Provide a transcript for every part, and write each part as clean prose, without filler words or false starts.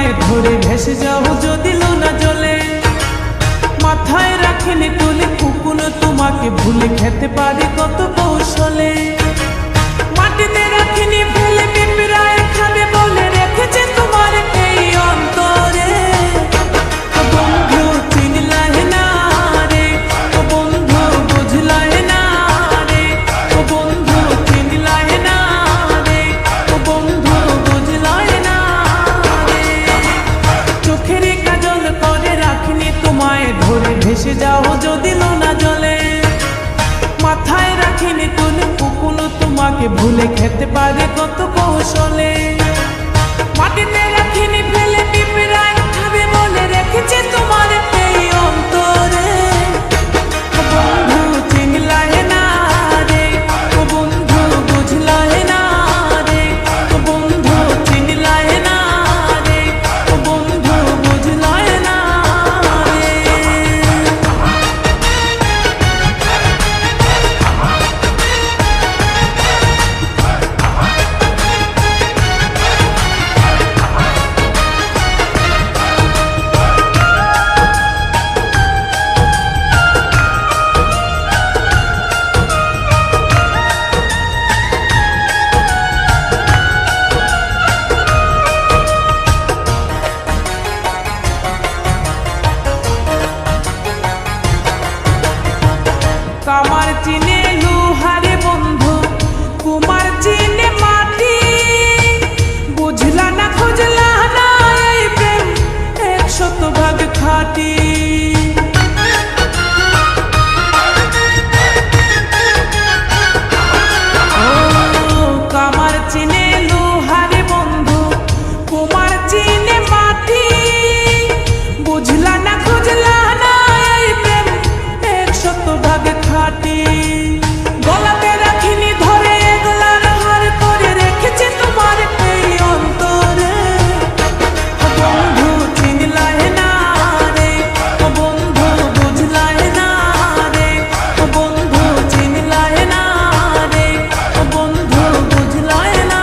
তোমায় ধরে ভেসে যাও যদি লোনা জলে। মাথায় রাখিনি তুলে কুকুনো তোমাকে ভুলে খেতে পারে কত কৌশলে। মাটিতে রাখিনি ফেলে পিঁপড়ায় খাবে বলে রেখেছে তোমার এই অন্তরে। ও বন্ধু চিনলাই না রে, ও বন্ধু বুঝলাই না রে, ও বন্ধু চিনলাই না রে, ও বন্ধু বুঝলাই না রে। চোখের কাজল করে রাখিনি তোমায় ধরে ভেসে যাও যদি লোনা জলে। মাথায় রাখিনি তুলে কুকুনো তোমাকে ভুলে খেতে পারে কত কৌশলে। মাটিতে রাখিনি ফেলে পিঁপড়ায় খাবে বলে রেখেছে তোমার এই অন্তরে। ও বন্ধু চিনলাই না রে, ও বন্ধু বুঝলাই না রে, ও বন্ধু চিনলাই না রে, ও বন্ধু বুঝলাই না রে। কামার চিনে লোহারে বন্ধু, কুমার চিনে মাটি। বুঝলা না খুঁজলা না এই প্রেম 100% খাঁটি। ও কামার চিনে লোহারে বন্ধু, কুমার চিনে মাটি। বুঝলা না খুঁজলা না এই প্রেম 100% খাঁটি। গলাতে রাখিনি ধরে গলার হার করে রেখেছে তোমার এই অন্তরে। ও বন্ধু চিনলাই না রে, ও বন্ধু বুঝলাই না রে, ও বন্ধু চিনলাই না রে, ও বন্ধু বুঝলাই না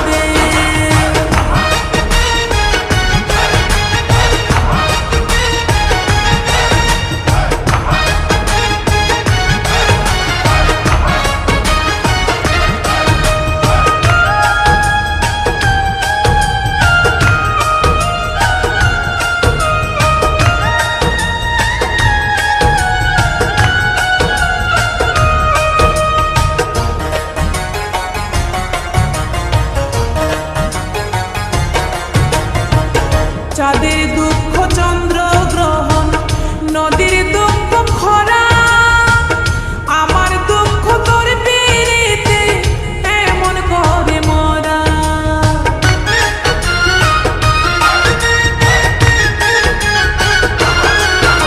রে। চাঁদের দুঃখ চন্দ্র গ্রহণ, নদীর দুঃখ খরা। আমার দুঃখ তোর পিরিতে এমন করে মরা।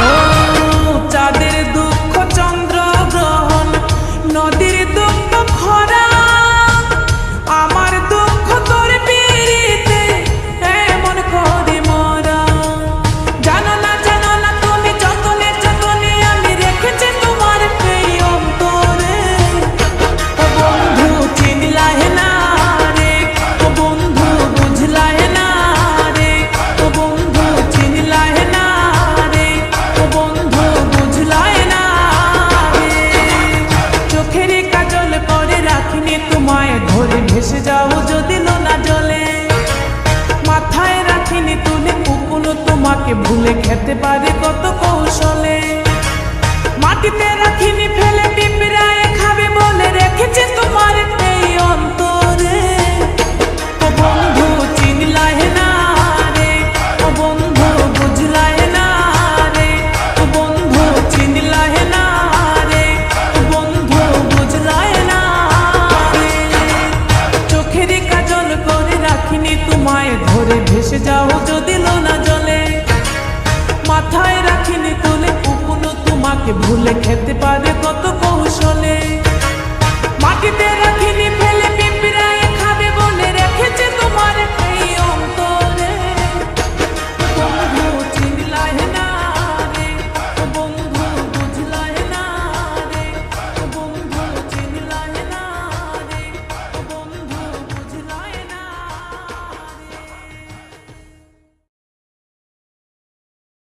ও চাঁদের দুঃখ চন্দ্র গ্রহণ, নদীর দুঃখ খরা। আমার দুঃখ তোর পিরিতে এমন করে মরা। জানো না তুমি যতনে যতনে আমি রেখেছি তোমার এই অন্তরে। ও বন্ধু চিনলাই না রে, ও বন্ধু বুঝলাই না রে, ও বন্ধু চিনলাই না রে, ও বন্ধু বুঝলাই না রে। চোখের কাজল করে রাখিনি তোমায় ধরে ভেসে যাও যদি লোনা জলে। মাথায় রাখিনি তুলে কুকুনো তোমাকে ভুলে খেতে পারে কত কৌশলে। মাটিতে রাখিনি ফেলে পিঁপড়ায় খাবে বলে রেখেছে তোমার এই অন্তরে। ও বন্ধু চিনলাই না রে, ও বন্ধু বুঝলাই না রে, ও বন্ধু চিনলাই না রে, ও বন্ধু বুঝলাই না রে। চোখের কাজল করে রাখিনি তোমায় ধরে ভেসে যাও যদি লোনা জলে। মাথায় রাখিনি তুলে কুকুনো তোমাকে ভুলে খেতে পারে